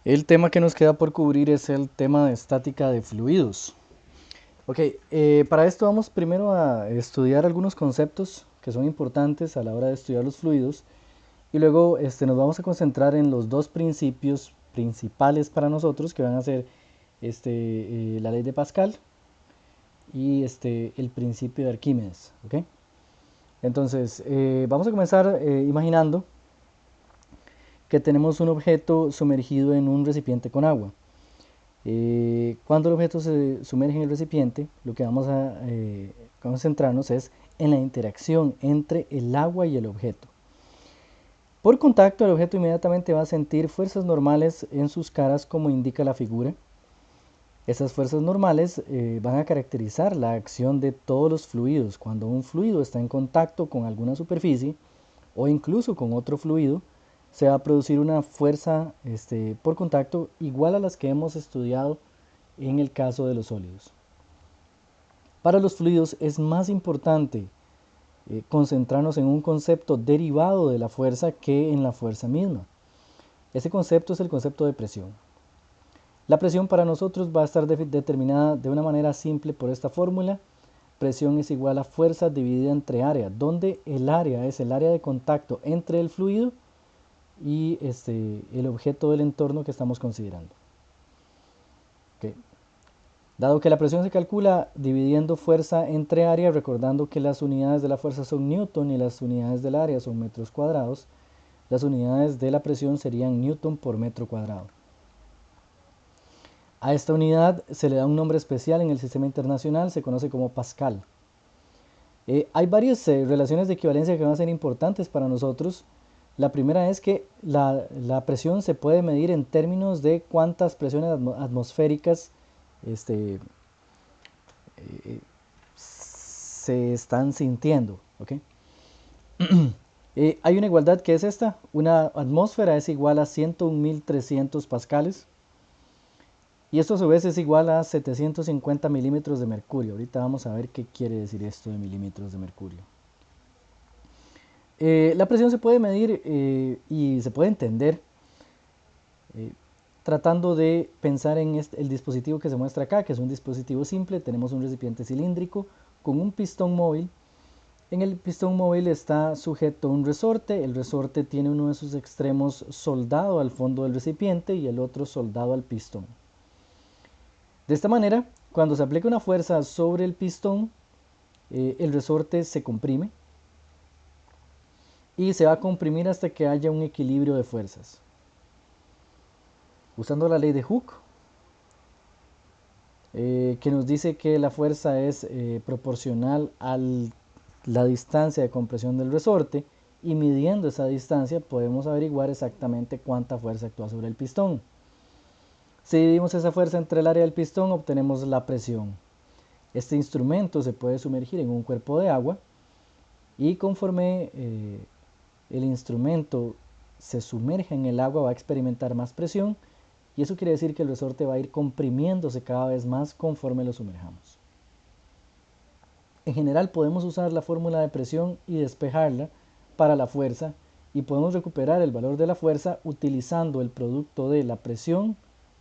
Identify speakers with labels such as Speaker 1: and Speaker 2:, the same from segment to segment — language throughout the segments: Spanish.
Speaker 1: El tema que nos queda por cubrir es el tema de estática de fluidos. Ok, para esto vamos primero a estudiar algunos conceptos que son importantes a la hora de estudiar los fluidos y luego nos vamos a concentrar en los dos principios principales para nosotros que van a ser la ley de Pascal y el principio de Arquímedes. ¿Ok? Entonces, vamos a comenzar imaginando que tenemos un objeto sumergido en un recipiente con agua. Cuando el objeto se sumerge en el recipiente, lo que vamos a concentrarnos es en la interacción entre el agua y el objeto. Por contacto, el objeto inmediatamente va a sentir fuerzas normales en sus caras como indica la figura. Esas fuerzas normales van a caracterizar la acción de todos los fluidos. Cuando un fluido está en contacto con alguna superficie o incluso con otro fluido, se va a producir una fuerza por contacto igual a las que hemos estudiado en el caso de los sólidos. Para los fluidos es más importante concentrarnos en un concepto derivado de la fuerza que en la fuerza misma. Ese concepto es el concepto de presión. La presión para nosotros va a estar determinada de una manera simple por esta fórmula. Presión es igual a fuerza dividida entre área, donde el área es el área de contacto entre el fluido y el objeto del entorno que estamos considerando. Okay. Dado que la presión se calcula dividiendo fuerza entre área, recordando que las unidades de la fuerza son newton y las unidades del área son metros cuadrados, las unidades de la presión serían newton por metro cuadrado. A esta unidad se le da un nombre especial en el sistema internacional, se conoce como Pascal. Hay varias relaciones de equivalencia que van a ser importantes para nosotros. La primera es que la presión se puede medir en términos de cuántas presiones atmosféricas este, se están sintiendo. ¿Okay? Hay una igualdad que es esta: una atmósfera es igual a 101.300 pascales y esto a su vez es igual a 750 milímetros de mercurio. Ahorita vamos a ver qué quiere decir esto de milímetros de mercurio. La presión se puede medir y se puede entender eh, tratando de pensar en el dispositivo que se muestra acá, que es un dispositivo simple. Tenemos un recipiente cilíndrico con un pistón móvil. En el pistón móvil está sujeto un resorte. El resorte tiene uno de sus extremos soldado al fondo del recipiente y el otro soldado al pistón. De esta manera, cuando se aplica una fuerza sobre el pistón, el resorte se comprime y se va a comprimir hasta que haya un equilibrio de fuerzas. Usando la ley de Hooke, que nos dice que la fuerza es proporcional a la distancia de compresión del resorte, y midiendo esa distancia podemos averiguar exactamente cuánta fuerza actúa sobre el pistón. Si dividimos esa fuerza entre el área del pistón, obtenemos la presión. Este instrumento se puede sumergir en un cuerpo de agua y conforme el instrumento se sumerge en el agua va a experimentar más presión, y eso quiere decir que el resorte va a ir comprimiéndose cada vez más conforme lo sumerjamos. En general podemos usar la fórmula de presión y despejarla para la fuerza, y podemos recuperar el valor de la fuerza utilizando el producto de la presión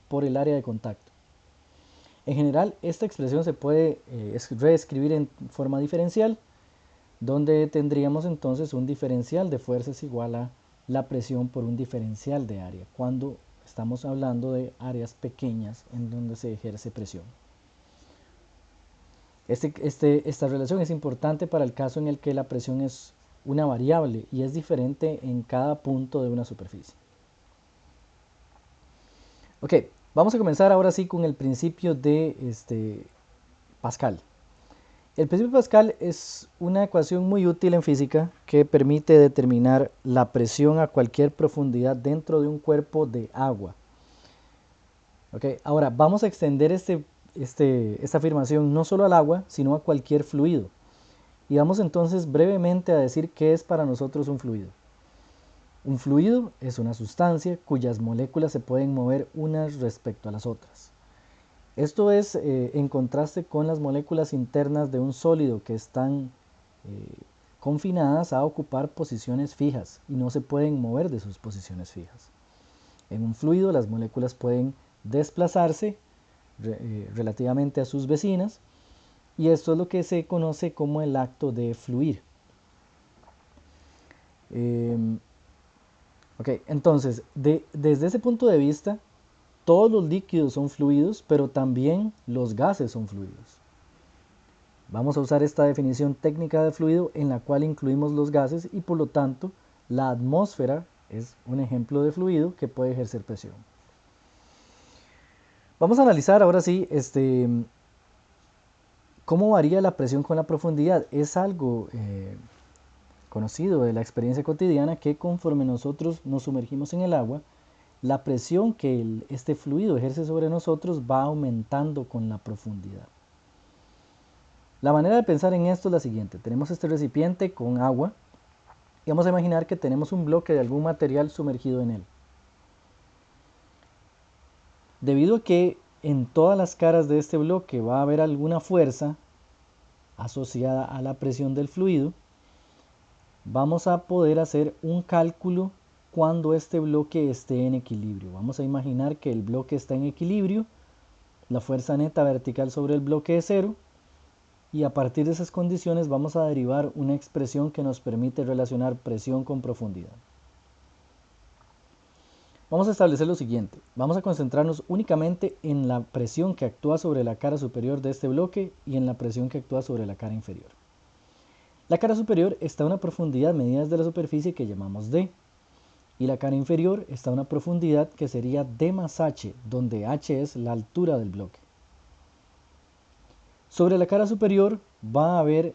Speaker 1: por el área de contacto. En general, esta expresión se puede reescribir en forma diferencial, donde tendríamos entonces un diferencial de fuerzas igual a la presión por un diferencial de área, cuando estamos hablando de áreas pequeñas en donde se ejerce presión. Esta relación es importante para el caso en el que la presión es una variable y es diferente en cada punto de una superficie. Ok, vamos a comenzar ahora sí con el principio de Pascal. El principio de Pascal es una ecuación muy útil en física que permite determinar la presión a cualquier profundidad dentro de un cuerpo de agua. Okay, ahora vamos a extender esta afirmación no solo al agua, sino a cualquier fluido. Y vamos entonces brevemente a decir qué es para nosotros un fluido. Un fluido es una sustancia cuyas moléculas se pueden mover unas respecto a las otras. Esto es en contraste con las moléculas internas de un sólido, que están confinadas a ocupar posiciones fijas y no se pueden mover de sus posiciones fijas. En un fluido las moléculas pueden desplazarse relativamente a sus vecinas, y esto es lo que se conoce como el acto de fluir. Ok, entonces, desde ese punto de vista, todos los líquidos son fluidos, pero también los gases son fluidos. Vamos a usar esta definición técnica de fluido en la cual incluimos los gases y por lo tanto la atmósfera es un ejemplo de fluido que puede ejercer presión. Vamos a analizar ahora sí cómo varía la presión con la profundidad. Es algo conocido de la experiencia cotidiana que conforme nosotros nos sumergimos en el agua, la presión que este fluido ejerce sobre nosotros va aumentando con la profundidad. La manera de pensar en esto es la siguiente. Tenemos este recipiente con agua y vamos a imaginar que tenemos un bloque de algún material sumergido en él. Debido a que en todas las caras de este bloque va a haber alguna fuerza asociada a la presión del fluido, vamos a poder hacer un cálculo cuando este bloque esté en equilibrio. Vamos a imaginar que el bloque está en equilibrio, la fuerza neta vertical sobre el bloque es 0, y a partir de esas condiciones vamos a derivar una expresión que nos permite relacionar presión con profundidad. Vamos a establecer lo siguiente. Vamos a concentrarnos únicamente en la presión que actúa sobre la cara superior de este bloque y en la presión que actúa sobre la cara inferior. La cara superior está a una profundidad medida desde la superficie que llamamos D, y la cara inferior está a una profundidad que sería D más H, donde H es la altura del bloque. Sobre la cara superior va a haber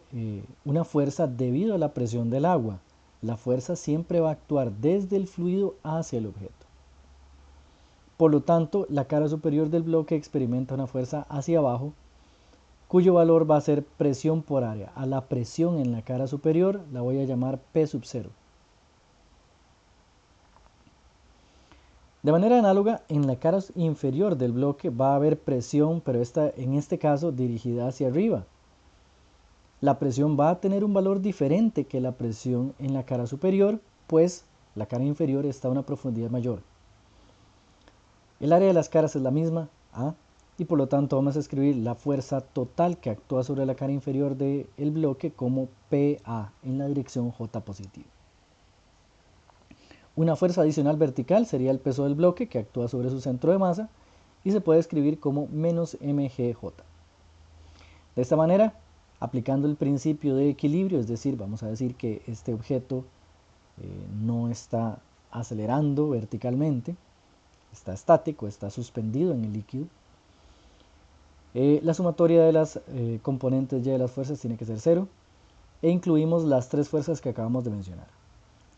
Speaker 1: una fuerza debido a la presión del agua. La fuerza siempre va a actuar desde el fluido hacia el objeto. Por lo tanto, la cara superior del bloque experimenta una fuerza hacia abajo, cuyo valor va a ser presión por área. A la presión en la cara superior la voy a llamar P sub 0. De manera análoga, en la cara inferior del bloque va a haber presión, pero en este caso dirigida hacia arriba. La presión va a tener un valor diferente que la presión en la cara superior, pues la cara inferior está a una profundidad mayor. El área de las caras es la misma, A, y por lo tanto vamos a escribir la fuerza total que actúa sobre la cara inferior del bloque como PA en la dirección J positiva. Una fuerza adicional vertical sería el peso del bloque que actúa sobre su centro de masa y se puede escribir como menos mgj. De esta manera, aplicando el principio de equilibrio, es decir, vamos a decir que este objeto no está acelerando verticalmente, está estático, está suspendido en el líquido. La sumatoria de las componentes y de las fuerzas tiene que ser 0 e incluimos las tres fuerzas que acabamos de mencionar.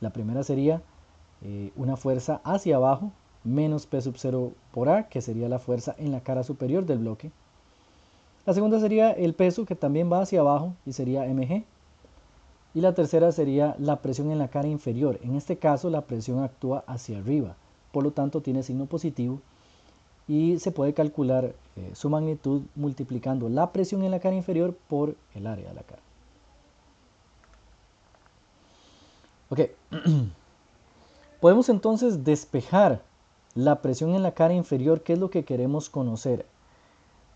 Speaker 1: La primera sería una fuerza hacia abajo menos P sub 0 por A, que sería la fuerza en la cara superior del bloque. La segunda sería el peso, que también va hacia abajo y sería mg. Y la tercera sería la presión en la cara inferior. En este caso la presión actúa hacia arriba, por lo tanto tiene signo positivo y se puede calcular su magnitud multiplicando la presión en la cara inferior por el área de la cara. Ok, podemos entonces despejar la presión en la cara inferior, que es lo que queremos conocer.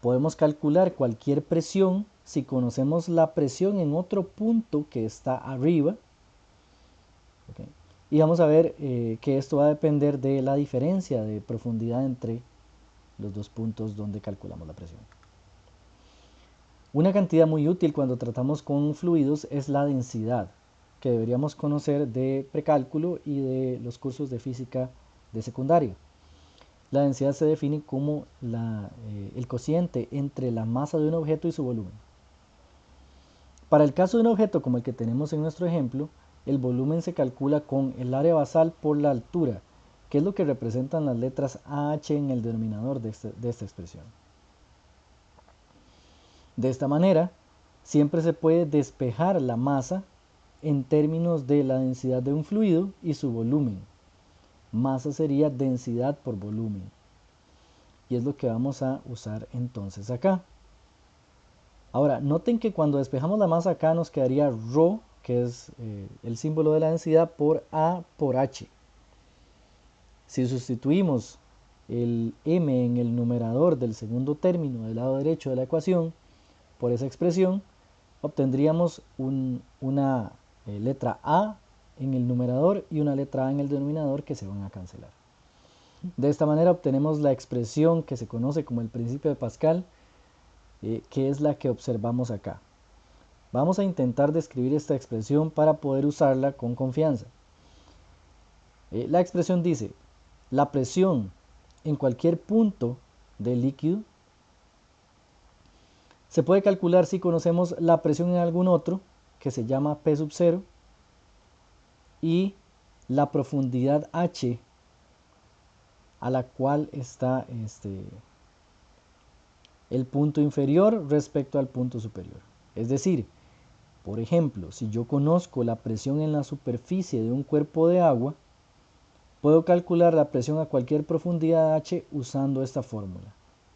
Speaker 1: Podemos calcular cualquier presión si conocemos la presión en otro punto que está arriba. Okay. Y vamos a ver que esto va a depender de la diferencia de profundidad entre los dos puntos donde calculamos la presión. Una cantidad muy útil cuando tratamos con fluidos es la densidad, que deberíamos conocer de precálculo y de los cursos de física de secundaria. La densidad se define como el cociente entre la masa de un objeto y su volumen. Para el caso de un objeto como el que tenemos en nuestro ejemplo, el volumen se calcula con el área basal por la altura, que es lo que representan las letras AH en el denominador de esta expresión. De esta manera, siempre se puede despejar la masa en términos de la densidad de un fluido y su volumen. Masa sería densidad por volumen. Y es lo que vamos a usar entonces acá. Ahora, noten que cuando despejamos la masa acá nos quedaría ρ, que es el símbolo de la densidad, por A por H. Si sustituimos el m en el numerador del segundo término del lado derecho de la ecuación por esa expresión, obtendríamos una letra a en el numerador y una letra a en el denominador que se van a cancelar. De esta manera obtenemos la expresión que se conoce como el principio de Pascal, que es la que observamos acá. Vamos a intentar describir esta expresión para poder usarla con confianza. La expresión dice: la presión en cualquier punto del líquido se puede calcular si conocemos la presión en algún otro, que se llama P sub 0, y la profundidad H a la cual está el punto inferior respecto al punto superior. Es decir, por ejemplo, si yo conozco la presión en la superficie de un cuerpo de agua, puedo calcular la presión a cualquier profundidad H usando esta fórmula.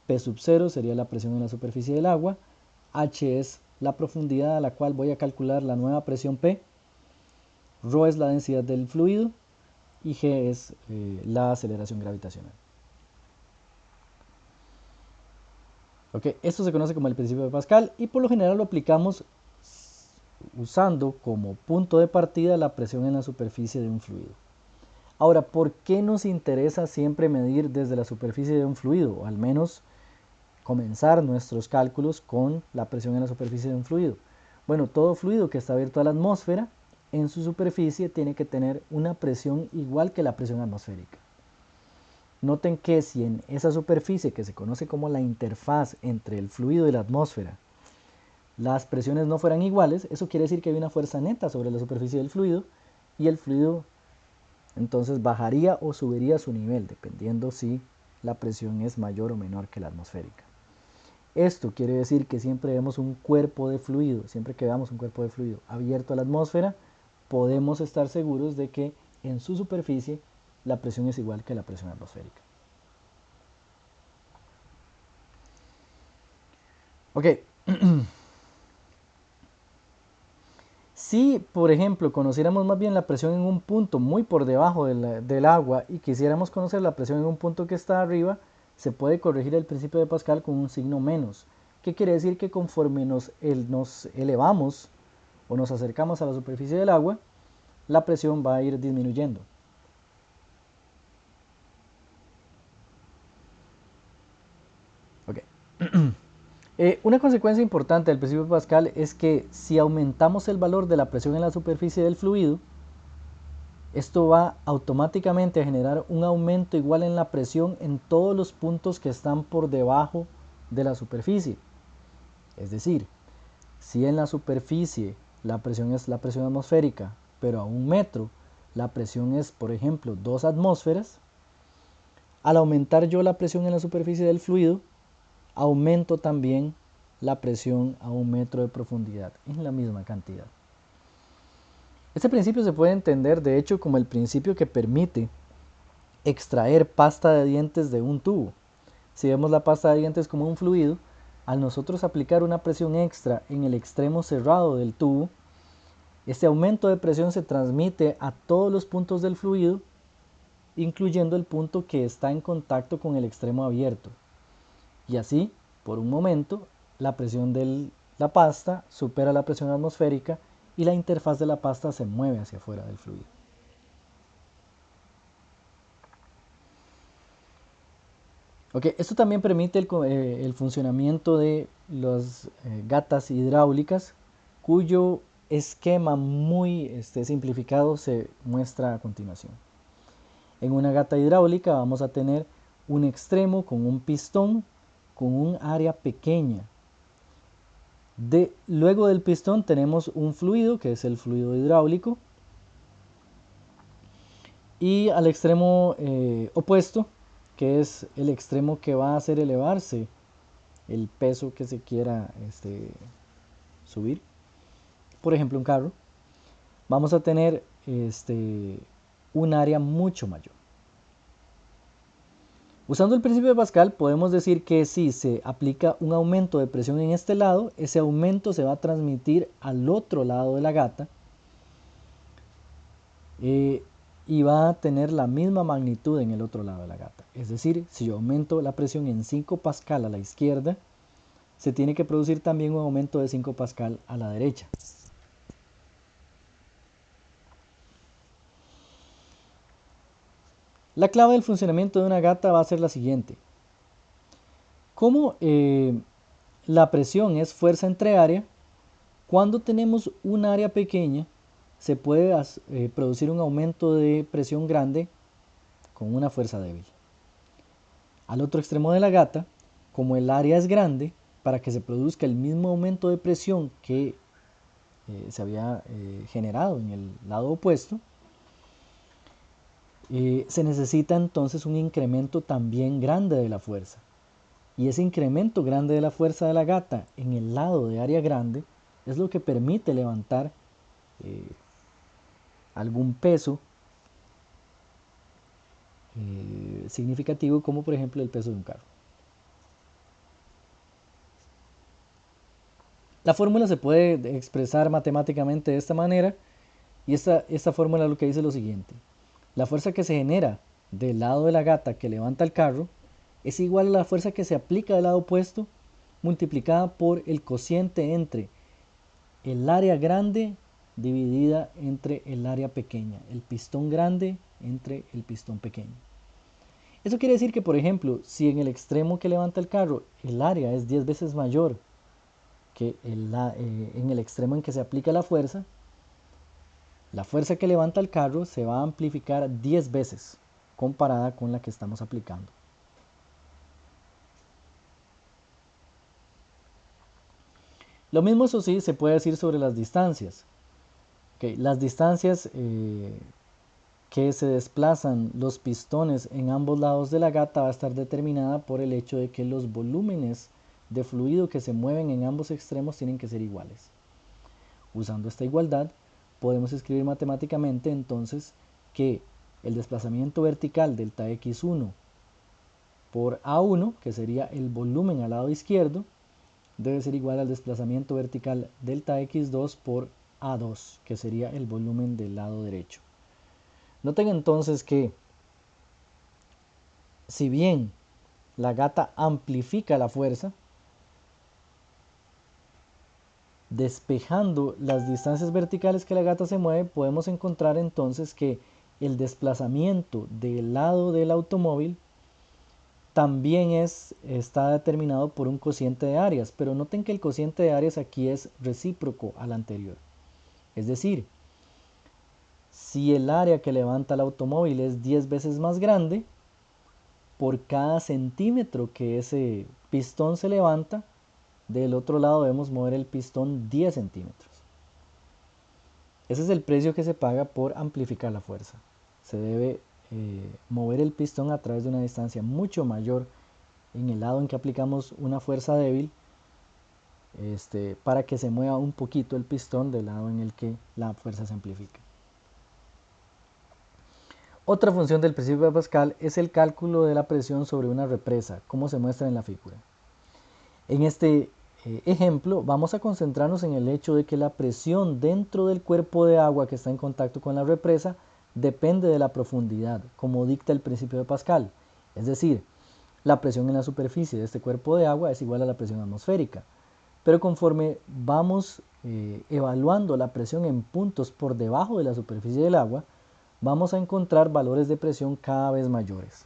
Speaker 1: P sub 0 sería la presión en la superficie del agua, H es la profundidad a la cual voy a calcular la nueva presión P, ρ es la densidad del fluido y G es la aceleración gravitacional. Okay, esto se conoce como el principio de Pascal y por lo general lo aplicamos usando como punto de partida la presión en la superficie de un fluido. Ahora, ¿por qué nos interesa siempre medir desde la superficie de un fluido? O al menos comenzar nuestros cálculos con la presión en la superficie de un fluido. Bueno, todo fluido que está abierto a la atmósfera, en su superficie tiene que tener una presión igual que la presión atmosférica. Noten que si en esa superficie, que se conoce como la interfaz entre el fluido y la atmósfera, las presiones no fueran iguales, eso quiere decir que hay una fuerza neta sobre la superficie del fluido y el fluido entonces bajaría o subiría su nivel, dependiendo si la presión es mayor o menor que la atmosférica. Esto quiere decir que siempre vemos un cuerpo de fluido, siempre que veamos un cuerpo de fluido abierto a la atmósfera, podemos estar seguros de que en su superficie la presión es igual que la presión atmosférica. Ok. Si, por ejemplo, conociéramos más bien la presión en un punto muy por debajo del agua y quisiéramos conocer la presión en un punto que está arriba, se puede corregir el principio de Pascal con un signo menos. ¿Qué quiere decir? Que conforme nos elevamos o nos acercamos a la superficie del agua, la presión va a ir disminuyendo. Okay. Una consecuencia importante del principio de Pascal es que si aumentamos el valor de la presión en la superficie del fluido, esto va automáticamente a generar un aumento igual en la presión en todos los puntos que están por debajo de la superficie. Es decir, si en la superficie la presión es la presión atmosférica, pero a 1 metro la presión es, por ejemplo, 2 atmósferas, al aumentar yo la presión en la superficie del fluido, aumento también la presión a 1 metro de profundidad en la misma cantidad. Este principio se puede entender de hecho como el principio que permite extraer pasta de dientes de un tubo. Si vemos la pasta de dientes como un fluido, al nosotros aplicar una presión extra en el extremo cerrado del tubo, este aumento de presión se transmite a todos los puntos del fluido, incluyendo el punto que está en contacto con el extremo abierto. Y así, por un momento, la presión de la pasta supera la presión atmosférica y la interfaz de la pasta se mueve hacia afuera del fluido. Okay, esto también permite el funcionamiento de las gatas hidráulicas, cuyo esquema muy simplificado se muestra a continuación. En una gata hidráulica vamos a tener un extremo con un pistón con un área pequeña. Luego del pistón tenemos un fluido, que es el fluido hidráulico, y al extremo opuesto, que es el extremo que va a hacer elevarse el peso que se quiera subir, por ejemplo un carro, vamos a tener un área mucho mayor. Usando el principio de Pascal podemos decir que si se aplica un aumento de presión en este lado, ese aumento se va a transmitir al otro lado de la gata, y va a tener la misma magnitud en el otro lado de la gata. Es decir, si yo aumento la presión en 5 pascal a la izquierda, se tiene que producir también un aumento de 5 pascal a la derecha. La clave del funcionamiento de una gata va a ser la siguiente. Como la presión es fuerza entre área, cuando tenemos un área pequeña, se puede producir un aumento de presión grande con una fuerza débil. Al otro extremo de la gata, como el área es grande, para que se produzca el mismo aumento de presión que se había generado en el lado opuesto, se necesita entonces un incremento también grande de la fuerza. Y ese incremento grande de la fuerza de la gata en el lado de área grande es lo que permite levantar algún peso significativo, como por ejemplo el peso de un carro. La fórmula se puede expresar matemáticamente de esta manera, y esta fórmula lo que dice es lo siguiente. La fuerza que se genera del lado de la gata que levanta el carro es igual a la fuerza que se aplica del lado opuesto multiplicada por el cociente entre el área grande dividida entre el área pequeña, el pistón grande entre el pistón pequeño. Eso quiere decir que, por ejemplo, si en el extremo que levanta el carro el área es 10 veces mayor que en el extremo en que se aplica la fuerza que levanta el carro se va a amplificar 10 veces comparada con la que estamos aplicando. Lo mismo, eso sí, se puede decir sobre las distancias. Las distancias que se desplazan los pistones en ambos lados de la gata va a estar determinada por el hecho de que los volúmenes de fluido que se mueven en ambos extremos tienen que ser iguales. Usando esta igualdad, podemos escribir matemáticamente entonces que el desplazamiento vertical delta x1 por a1, que sería el volumen al lado izquierdo, debe ser igual al desplazamiento vertical delta x2 por a2, que sería el volumen del lado derecho. Noten entonces que, si bien la gata amplifica la fuerza, despejando las distancias verticales que la gata se mueve, podemos encontrar entonces que el desplazamiento del lado del automóvil también está determinado por un cociente de áreas, pero noten que el cociente de áreas aquí es recíproco al anterior. Es decir, si el área que levanta el automóvil es 10 veces más grande, por cada centímetro que ese pistón se levanta, del otro lado debemos mover el pistón 10 centímetros. Ese es el precio que se paga por amplificar la fuerza. Se debe mover el pistón a través de una distancia mucho mayor en el lado en que aplicamos una fuerza débil, para que se mueva un poquito el pistón del lado en el que la fuerza se amplifica. Otra función del principio de Pascal es el cálculo de la presión sobre una represa, como se muestra en la figura. En este ejemplo vamos a concentrarnos en el hecho de que la presión dentro del cuerpo de agua que está en contacto con la represa depende de la profundidad, como dicta el principio de Pascal. Es decir, la presión en la superficie de este cuerpo de agua es igual a la presión atmosférica. Pero conforme vamos evaluando la presión en puntos por debajo de la superficie del agua, vamos a encontrar valores de presión cada vez mayores.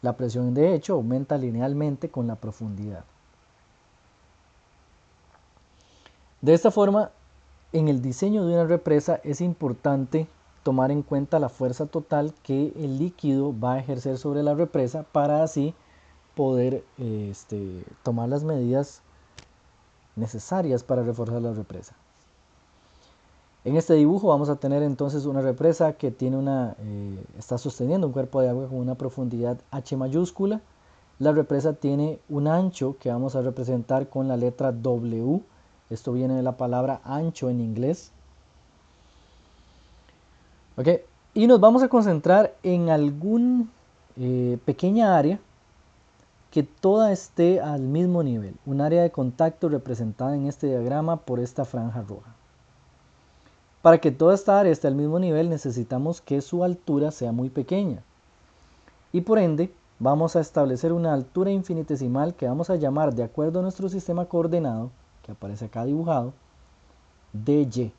Speaker 1: La presión, de hecho, aumenta linealmente con la profundidad. De esta forma, en el diseño de una represa es importante tomar en cuenta la fuerza total que el líquido va a ejercer sobre la represa para así poder tomar las medidas necesarias para reforzar la represa. En este dibujo vamos a tener entonces una represa que tiene está sosteniendo un cuerpo de agua con una profundidad H mayúscula. La represa tiene un ancho que vamos a representar con la letra W. Esto viene de la palabra ancho en inglés. Okay. Y nos vamos a concentrar en alguna pequeña área que toda esté al mismo nivel. Un área de contacto representada en este diagrama por esta franja roja. Para que toda esta área esté al mismo nivel necesitamos que su altura sea muy pequeña. Y por ende vamos a establecer una altura infinitesimal que vamos a llamar, de acuerdo a nuestro sistema coordenado, que aparece acá dibujado, dy.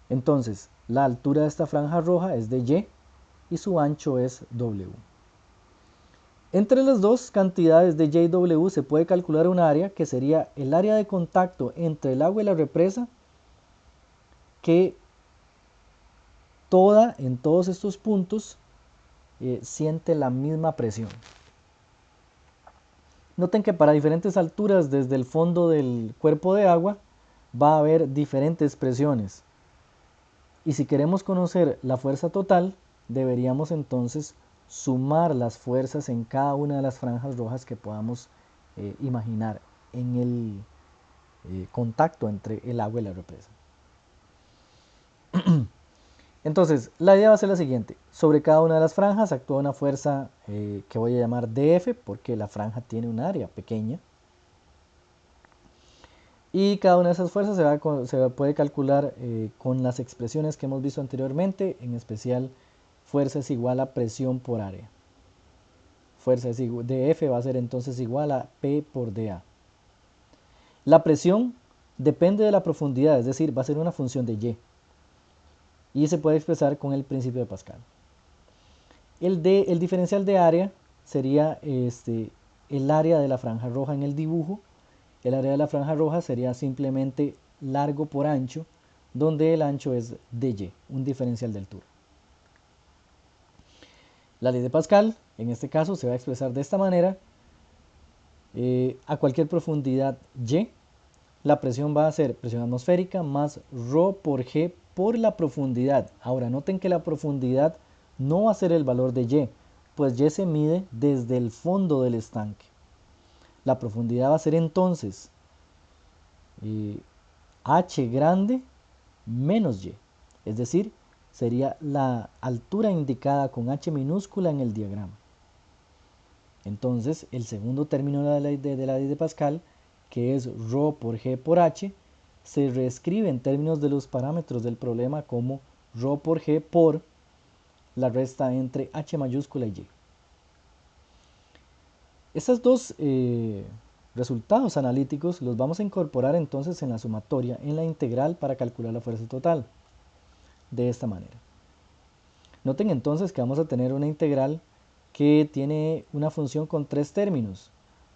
Speaker 1: Entonces, la altura de esta franja roja es dy y su ancho es w. Entre las dos cantidades de y y w se puede calcular un área que sería el área de contacto entre el agua y la represa, que en todos estos puntos siente la misma presión. Noten que para diferentes alturas desde el fondo del cuerpo de agua va a haber diferentes presiones. Y si queremos conocer la fuerza total, deberíamos entonces sumar las fuerzas en cada una de las franjas rojas que podamos imaginar en el contacto entre el agua y la represa. Entonces, la idea va a ser la siguiente. Sobre cada una de las franjas actúa una fuerza que voy a llamar dF, porque la franja tiene un área pequeña. Y cada una de esas fuerzas se puede calcular con las expresiones que hemos visto anteriormente, en especial fuerza es igual a presión por área. Fuerza dF va a ser entonces igual a P por dA. La presión depende de la profundidad, es decir, va a ser una función de Y. Y se puede expresar con el principio de Pascal. El diferencial de área sería el área de la franja roja en el dibujo. El área de la franja roja sería simplemente largo por ancho, donde el ancho es dy, un diferencial de altura. La ley de Pascal, en este caso, se va a expresar de esta manera. A cualquier profundidad y, la presión va a ser presión atmosférica más ρ por g por la profundidad. Ahora, noten que la profundidad no va a ser el valor de y, pues y se mide desde el fondo del estanque. La profundidad va a ser entonces h grande menos y, es decir, sería la altura indicada con h minúscula en el diagrama. Entonces, el segundo término de la ley de Pascal, que es ρ por g por h, se reescribe en términos de los parámetros del problema como ρ por g por la resta entre h mayúscula y y. Estos dos resultados analíticos los vamos a incorporar entonces en la sumatoria, en la integral para calcular la fuerza total, de esta manera. Noten entonces que vamos a tener una integral que tiene una función con tres términos.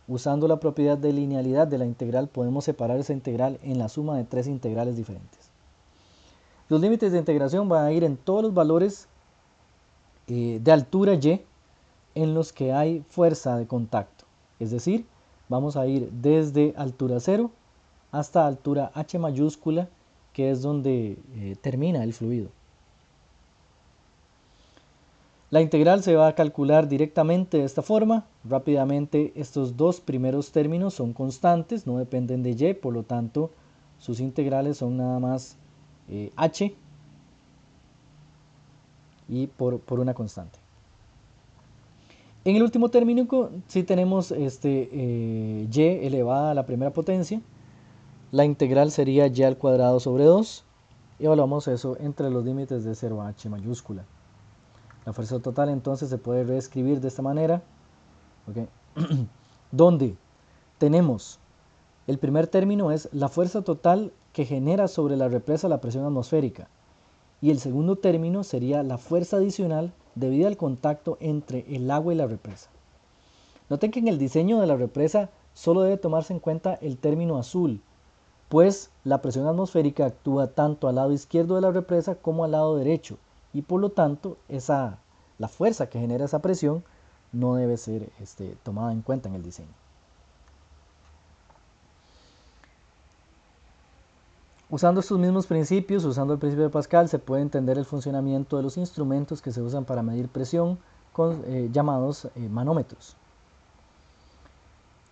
Speaker 1: Usando la propiedad de linealidad de la integral podemos separar esa integral en la suma de tres integrales diferentes. Los límites de integración van a ir en todos los valores de altura y en los que hay fuerza de contacto. Es decir, vamos a ir desde altura 0 hasta altura h mayúscula, que es donde termina el fluido. La integral se va a calcular directamente de esta forma. Rápidamente, estos dos primeros términos son constantes, no dependen de y, por lo tanto sus integrales son nada más h y por una constante. En el último término sí tenemos y elevada a la primera potencia. La integral sería y al cuadrado sobre 2. Y evaluamos eso entre los límites de 0 a h mayúscula. La fuerza total entonces se puede reescribir de esta manera, ¿okay? Donde tenemos el primer término es la fuerza total que genera sobre la represa la presión atmosférica, y el segundo término sería la fuerza adicional debida al contacto entre el agua y la represa. Noten que en el diseño de la represa solo debe tomarse en cuenta el término azul, pues la presión atmosférica actúa tanto al lado izquierdo de la represa como al lado derecho, y por lo tanto la fuerza que genera esa presión no debe ser tomada en cuenta en el diseño. Usando estos mismos principios, usando el principio de Pascal, se puede entender el funcionamiento de los instrumentos que se usan para medir presión, llamados manómetros.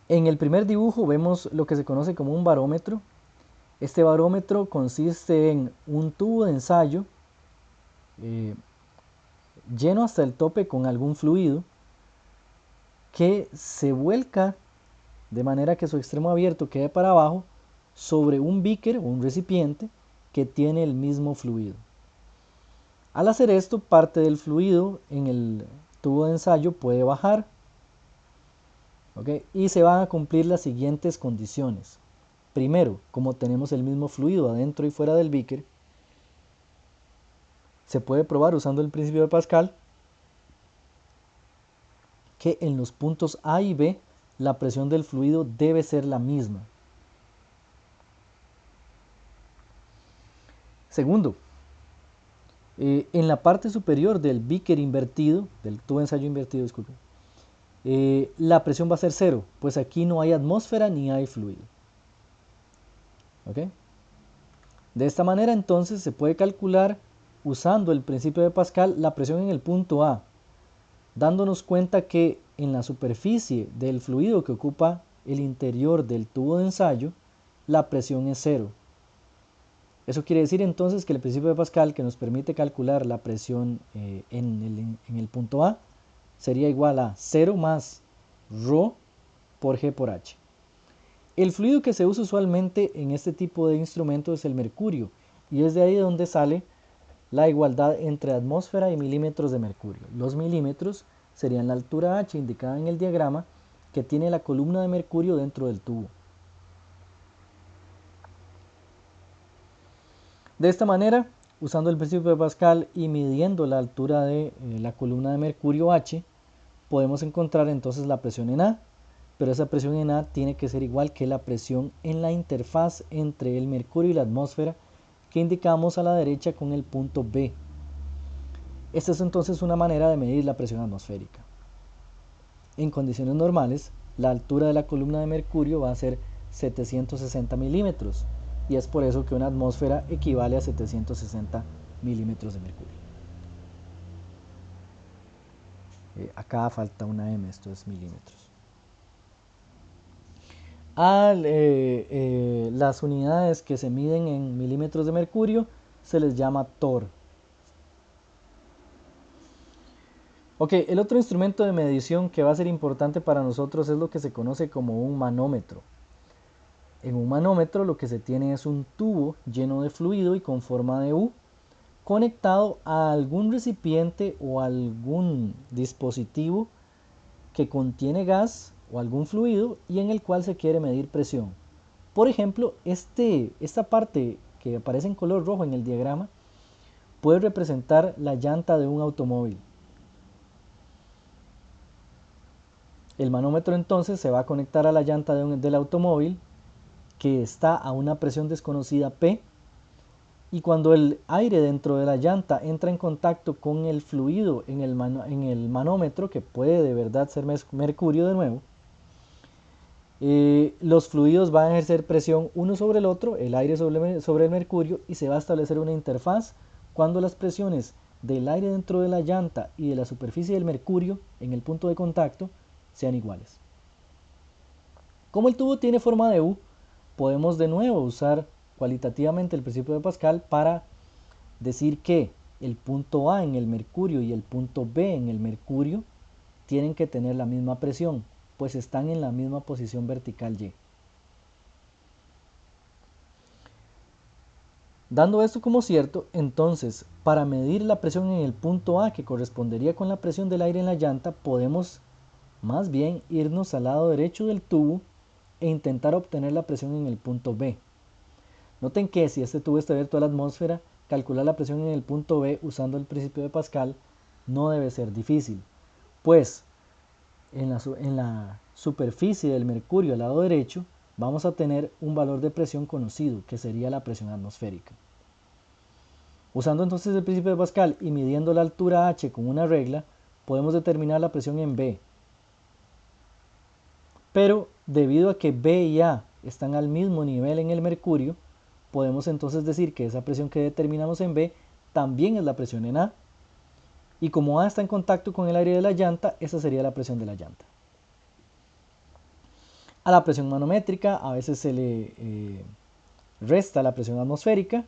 Speaker 1: En el primer dibujo vemos lo que se conoce como un barómetro. Este barómetro consiste en un tubo de ensayo lleno hasta el tope con algún fluido que se vuelca de manera que su extremo abierto quede para abajo sobre un beaker o un recipiente que tiene el mismo fluido. Al hacer esto, parte del fluido en el tubo de ensayo puede bajar, ¿ok? Y se van a cumplir las siguientes condiciones. Primero, como tenemos el mismo fluido adentro y fuera del beaker, se puede probar usando el principio de Pascal que en los puntos A y B la presión del fluido debe ser la misma. Segundo, en la parte superior del beaker invertido, del tubo de ensayo invertido, disculpen, la presión va a ser cero, pues aquí no hay atmósfera ni hay fluido. ¿Ok? De esta manera entonces se puede calcular usando el principio de Pascal la presión en el punto A, dándonos cuenta que en la superficie del fluido que ocupa el interior del tubo de ensayo, la presión es cero. Eso quiere decir entonces que el principio de Pascal, que nos permite calcular la presión en el punto A, sería igual a 0 más ρ por G por H. El fluido que se usa usualmente en este tipo de instrumentos es el mercurio, y es de ahí donde sale la igualdad entre atmósfera y milímetros de mercurio. Los milímetros serían la altura H indicada en el diagrama que tiene la columna de mercurio dentro del tubo. De esta manera, usando el principio de Pascal y midiendo la altura de la columna de mercurio H, podemos encontrar entonces la presión en A, pero esa presión en A tiene que ser igual que la presión en la interfaz entre el mercurio y la atmósfera que indicamos a la derecha con el punto B. Esta es entonces una manera de medir la presión atmosférica. En condiciones normales, la altura de la columna de mercurio va a ser 760 milímetros, y es por eso que una atmósfera equivale a 760 milímetros de mercurio. Acá falta una M, esto es milímetros. Las unidades que se miden en milímetros de mercurio se les llama torr. Ok, el otro instrumento de medición que va a ser importante para nosotros es lo que se conoce como un manómetro. En un manómetro lo que se tiene es un tubo lleno de fluido y con forma de U, conectado a algún recipiente o algún dispositivo que contiene gas o algún fluido y en el cual se quiere medir presión. Por ejemplo, esta parte que aparece en color rojo en el diagrama puede representar la llanta de un automóvil. El manómetro entonces se va a conectar a la llanta del automóvil que está a una presión desconocida P, y cuando el aire dentro de la llanta entra en contacto con el fluido en el manómetro, que puede de verdad ser mercurio de nuevo, los fluidos van a ejercer presión uno sobre el otro, el aire sobre el mercurio, y se va a establecer una interfaz cuando las presiones del aire dentro de la llanta y de la superficie del mercurio en el punto de contacto sean iguales. Como el tubo tiene forma de U, podemos de nuevo usar cualitativamente el principio de Pascal para decir que el punto A en el mercurio y el punto B en el mercurio tienen que tener la misma presión, pues están en la misma posición vertical Y. Dando esto como cierto, entonces, para medir la presión en el punto A, que correspondería con la presión del aire en la llanta, podemos más bien irnos al lado derecho del tubo e intentar obtener la presión en el punto B. Noten que si este tubo está abierto a la atmósfera, calcular la presión en el punto B usando el principio de Pascal no debe ser difícil, pues en la superficie del mercurio al lado derecho vamos a tener un valor de presión conocido, que sería la presión atmosférica. Usando entonces el principio de Pascal y midiendo la altura H con una regla, podemos determinar la presión en B. Pero debido a que B y A están al mismo nivel en el mercurio, podemos entonces decir que esa presión que determinamos en B también es la presión en A, y como A está en contacto con el aire de la llanta, esa sería la presión de la llanta. A la presión manométrica a veces se le resta la presión atmosférica,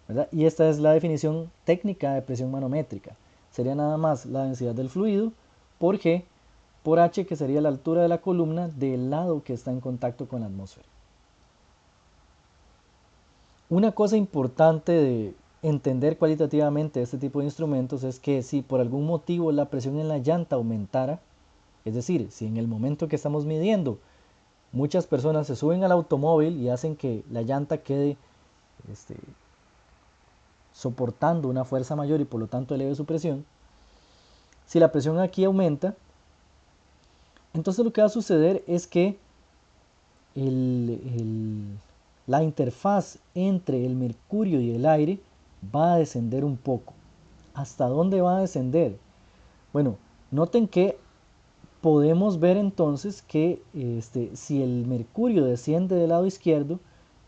Speaker 1: ¿verdad? Y esta es la definición técnica de presión manométrica. Sería nada más la densidad del fluido por G por H, que sería la altura de la columna del lado que está en contacto con la atmósfera. Una cosa importante de entender cualitativamente este tipo de instrumentos es que si por algún motivo la presión en la llanta aumentara, es decir, si en el momento que estamos midiendo muchas personas se suben al automóvil y hacen que la llanta quede este, soportando una fuerza mayor y por lo tanto eleve su presión, si la presión aquí aumenta, entonces lo que va a suceder es que la interfaz entre el mercurio y el aire va a descender un poco. ¿Hasta dónde va a descender? Bueno, noten que podemos ver entonces que si el mercurio desciende del lado izquierdo,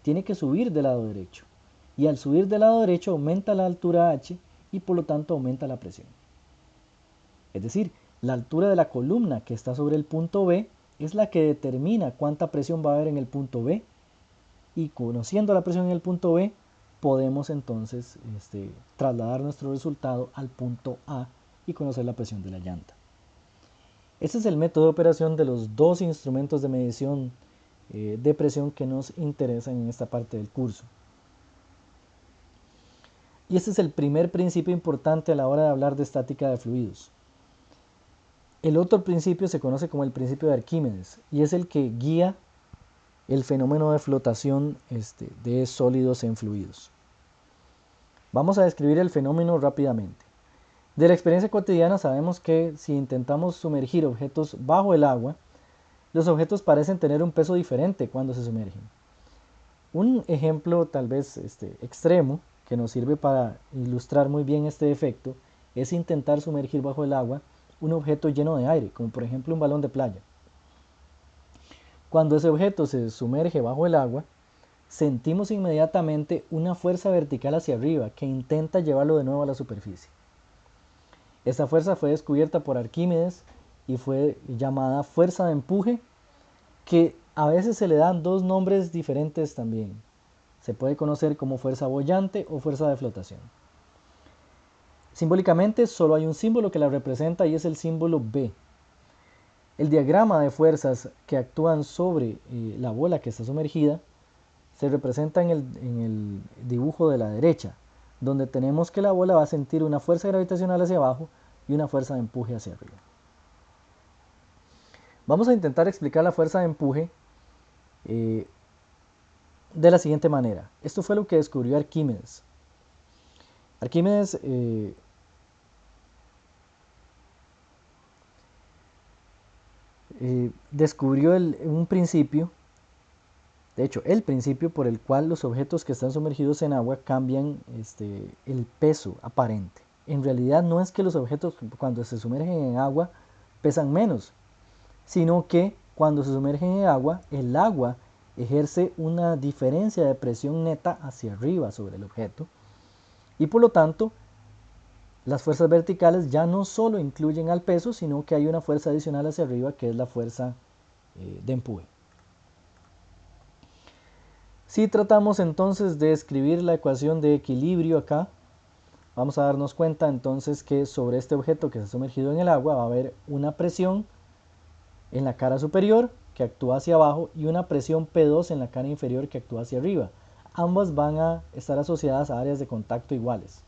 Speaker 1: tiene que subir del lado derecho. Y al subir del lado derecho aumenta la altura H y por lo tanto aumenta la presión. Es decir, la altura de la columna que está sobre el punto B es la que determina cuánta presión va a haber en el punto B. Y conociendo la presión en el punto B, podemos entonces trasladar nuestro resultado al punto A y conocer la presión de la llanta. Este es el método de operación de los dos instrumentos de medición de presión que nos interesan en esta parte del curso. Y este es el primer principio importante a la hora de hablar de estática de fluidos. El otro principio se conoce como el principio de Arquímedes y es el que guía el fenómeno de flotación de sólidos en fluidos. Vamos a describir el fenómeno rápidamente. De la experiencia cotidiana sabemos que si intentamos sumergir objetos bajo el agua, los objetos parecen tener un peso diferente cuando se sumergen. Un ejemplo tal vez extremo que nos sirve para ilustrar muy bien este efecto es intentar sumergir bajo el agua un objeto lleno de aire, como por ejemplo un balón de playa. Cuando ese objeto se sumerge bajo el agua, sentimos inmediatamente una fuerza vertical hacia arriba que intenta llevarlo de nuevo a la superficie. Esta fuerza fue descubierta por Arquímedes y fue llamada fuerza de empuje, que a veces se le dan dos nombres diferentes también. Se puede conocer como fuerza boyante o fuerza de flotación. Simbólicamente solo hay un símbolo que la representa y es el símbolo B. El diagrama de fuerzas que actúan sobre la bola que está sumergida se representa en el dibujo de la derecha, donde tenemos que la bola va a sentir una fuerza gravitacional hacia abajo y una fuerza de empuje hacia arriba. Vamos a intentar explicar la fuerza de empuje de la siguiente manera. Esto fue lo que descubrió Arquímedes. Arquímedes descubrió un principio, de hecho el principio por el cual los objetos que están sumergidos en agua cambian el peso aparente. En realidad no es que los objetos cuando se sumergen en agua pesan menos, sino que cuando se sumergen en agua, el agua ejerce una diferencia de presión neta hacia arriba sobre el objeto y por lo tanto las fuerzas verticales ya no solo incluyen al peso, sino que hay una fuerza adicional hacia arriba que es la fuerza de empuje. Si tratamos entonces de escribir la ecuación de equilibrio acá, vamos a darnos cuenta entonces que sobre este objeto que se ha sumergido en el agua va a haber una presión en la cara superior que actúa hacia abajo y una presión P2 en la cara inferior que actúa hacia arriba. Ambas van a estar asociadas a áreas de contacto iguales.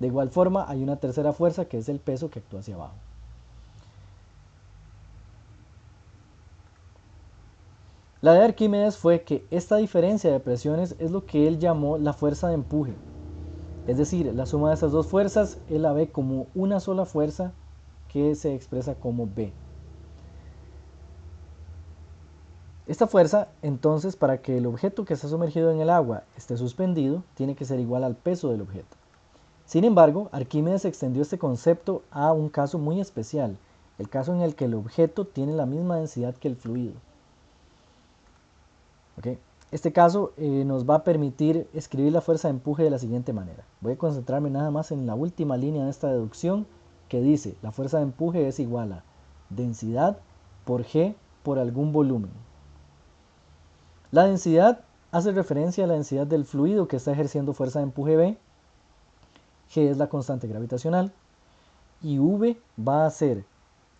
Speaker 1: De igual forma hay una tercera fuerza que es el peso que actúa hacia abajo. La de Arquímedes fue que esta diferencia de presiones es lo que él llamó la fuerza de empuje. Es decir, la suma de estas dos fuerzas él la ve como una sola fuerza que se expresa como B. Esta fuerza, entonces, para que el objeto que está sumergido en el agua esté suspendido, tiene que ser igual al peso del objeto. Sin embargo, Arquímedes extendió este concepto a un caso muy especial, el caso en el que el objeto tiene la misma densidad que el fluido. ¿Okay? Este caso nos va a permitir escribir la fuerza de empuje de la siguiente manera. Voy a concentrarme nada más en la última línea de esta deducción que dice la fuerza de empuje es igual a densidad por G por algún volumen. La densidad hace referencia a la densidad del fluido que está ejerciendo fuerza de empuje B. G es la constante gravitacional y V va a ser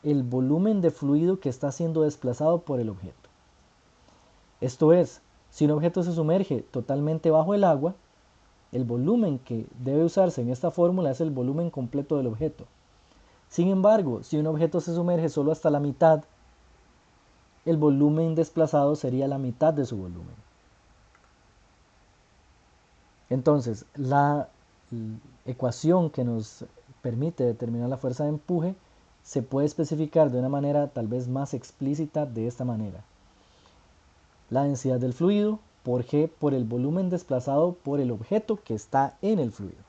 Speaker 1: el volumen de fluido que está siendo desplazado por el objeto. Esto es, si un objeto se sumerge totalmente bajo el agua, el volumen que debe usarse en esta fórmula es el volumen completo del objeto. Sin embargo, si un objeto se sumerge solo hasta la mitad, el volumen desplazado sería la mitad de su volumen. Entonces, la ecuación que nos permite determinar la fuerza de empuje se puede especificar de una manera tal vez más explícita de esta manera. La densidad del fluido por G por el volumen desplazado por el objeto que está en el fluido.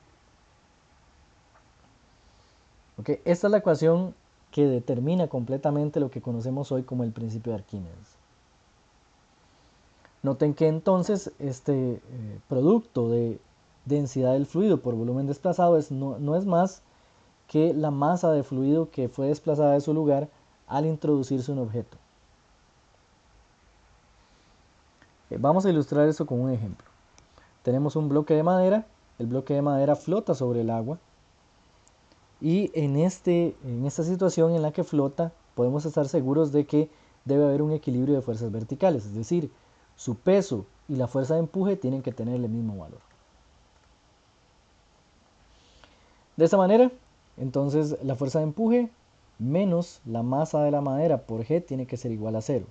Speaker 1: ¿Okay? Esta es la ecuación que determina completamente lo que conocemos hoy como el principio de Arquímedes. Noten que entonces este producto de densidad del fluido por volumen desplazado no es más que la masa de fluido que fue desplazada de su lugar al introducirse un objeto. Vamos a ilustrar esto con un ejemplo. Tenemos un bloque de madera, el bloque de madera flota sobre el agua y en esta situación en la que flota podemos estar seguros de que debe haber un equilibrio de fuerzas verticales, es decir, su peso y la fuerza de empuje tienen que tener el mismo valor. De esta manera, entonces la fuerza de empuje menos la masa de la madera por G tiene que ser igual a 0.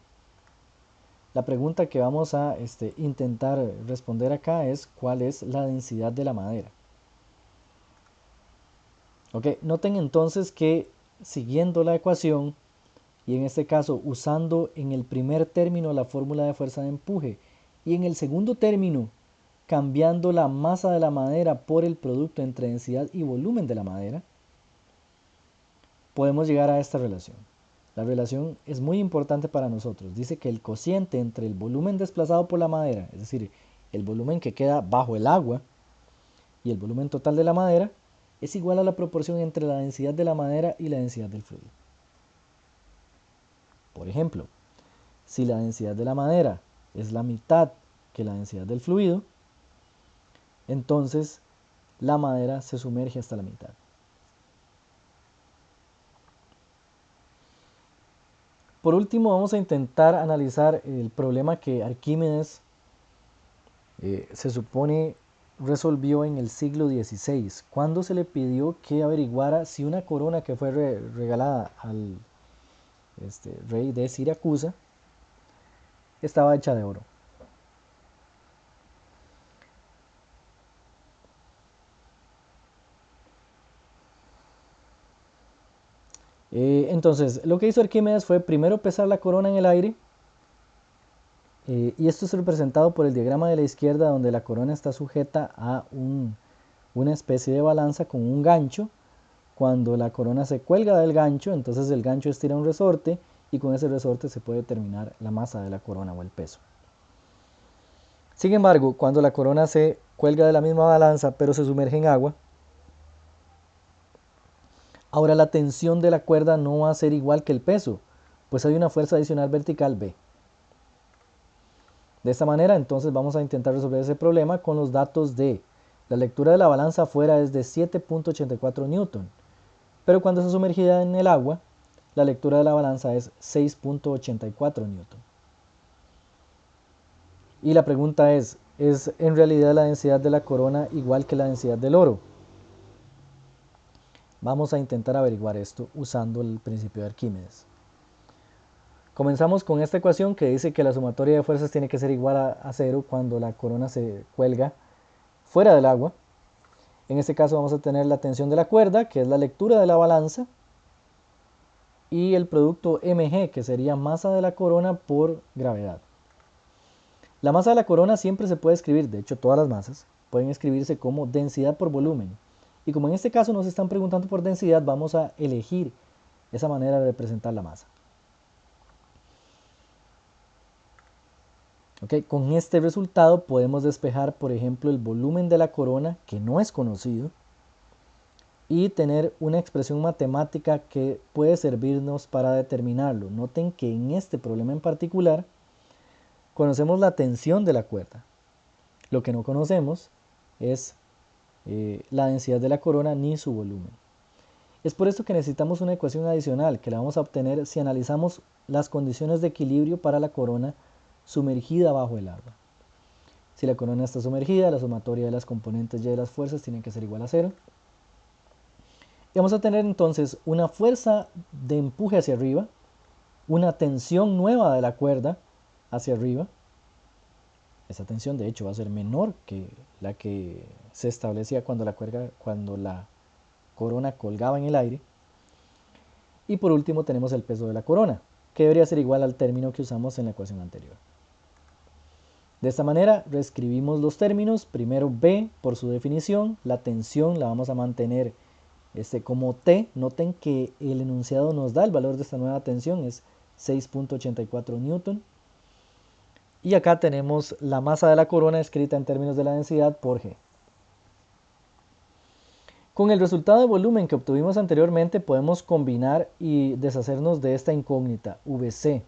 Speaker 1: La pregunta que vamos a intentar responder acá es ¿cuál es la densidad de la madera? Okay. Noten entonces que siguiendo la ecuación y en este caso usando en el primer término la fórmula de fuerza de empuje y en el segundo término cambiando la masa de la madera por el producto entre densidad y volumen de la madera, podemos llegar a esta relación. La relación es muy importante para nosotros. Dice que el cociente entre el volumen desplazado por la madera, es decir, el volumen que queda bajo el agua, y el volumen total de la madera, es igual a la proporción entre la densidad de la madera y la densidad del fluido. Por ejemplo, si la densidad de la madera es la mitad que la densidad del fluido, entonces la madera se sumerge hasta la mitad. Por último, vamos a intentar analizar el problema que Arquímedes se supone resolvió en el siglo XVI, cuando se le pidió que averiguara si una corona que fue regalada al rey de Siracusa estaba hecha de oro. Entonces, lo que hizo Arquímedes fue primero pesar la corona en el aire, y esto es representado por el diagrama de la izquierda, donde la corona está sujeta a una especie de balanza con un gancho. Cuando la corona se cuelga del gancho, entonces el gancho estira un resorte y con ese resorte se puede determinar la masa de la corona o el peso. Sin embargo, cuando la corona se cuelga de la misma balanza pero se sumerge en agua, ahora la tensión de la cuerda no va a ser igual que el peso, pues hay una fuerza adicional vertical B. De esta manera, entonces vamos a intentar resolver ese problema con los datos de la lectura de la balanza afuera es de 7.84 newton, pero cuando está sumergida en el agua, la lectura de la balanza es 6.84 newton. Y la pregunta ¿es en realidad la densidad de la corona igual que la densidad del oro? Vamos a intentar averiguar esto usando el principio de Arquímedes. Comenzamos con esta ecuación que dice que la sumatoria de fuerzas tiene que ser igual a 0 cuando la corona se cuelga fuera del agua. En este caso vamos a tener la tensión de la cuerda, que es la lectura de la balanza, y el producto mg, que sería masa de la corona por gravedad. La masa de la corona siempre se puede escribir, de hecho todas las masas pueden escribirse como densidad por volumen. Y como en este caso nos están preguntando por densidad, vamos a elegir esa manera de representar la masa. Okay, con este resultado podemos despejar, por ejemplo, el volumen de la corona, que no es conocido, y tener una expresión matemática que puede servirnos para determinarlo. Noten que en este problema en particular conocemos la tensión de la cuerda. Lo que no conocemos es la densidad de la corona ni su volumen. Es por esto que necesitamos una ecuación adicional que la vamos a obtener si analizamos las condiciones de equilibrio para la corona sumergida bajo el agua. Si la corona está sumergida, la sumatoria de las componentes y de las fuerzas tiene que ser igual a 0. Y vamos a tener entonces una fuerza de empuje hacia arriba, una tensión nueva de la cuerda hacia arriba. Esa tensión de hecho va a ser menor que la que se establecía cuando la corona colgaba en el aire. Y por último tenemos el peso de la corona, que debería ser igual al término que usamos en la ecuación anterior. De esta manera reescribimos los términos. Primero B por su definición, la tensión la vamos a mantener como T. Noten que el enunciado nos da el valor de esta nueva tensión, es 6.84 newton. Y acá tenemos la masa de la corona escrita en términos de la densidad por G. Con el resultado de volumen que obtuvimos anteriormente podemos combinar y deshacernos de esta incógnita, VC.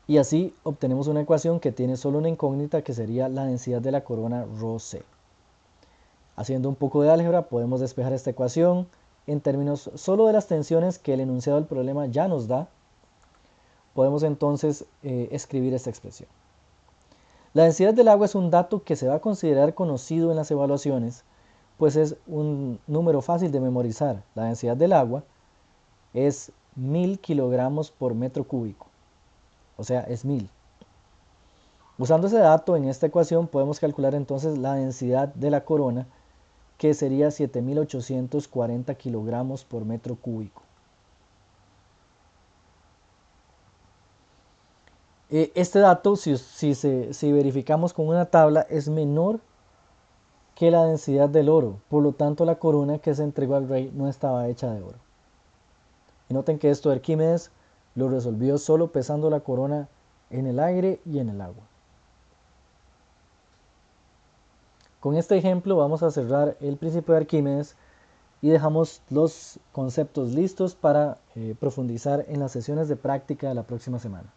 Speaker 1: Y así obtenemos una ecuación que tiene solo una incógnita, que sería la densidad de la corona ρc. Haciendo un poco de álgebra podemos despejar esta ecuación en términos solo de las tensiones que el enunciado del problema ya nos da. Podemos entonces escribir esta expresión. La densidad del agua es un dato que se va a considerar conocido en las evaluaciones, pues es un número fácil de memorizar. La densidad del agua es 1000 kilogramos por metro cúbico, o sea, es 1000. Usando ese dato en esta ecuación podemos calcular entonces la densidad de la corona, que sería 7840 kilogramos por metro cúbico. Este dato, si verificamos con una tabla, es menor que la densidad del oro. Por lo tanto, la corona que se entregó al rey no estaba hecha de oro. Y noten que esto Arquímedes lo resolvió solo pesando la corona en el aire y en el agua. Con este ejemplo vamos a cerrar el principio de Arquímedes y dejamos los conceptos listos para profundizar en las sesiones de práctica de la próxima semana.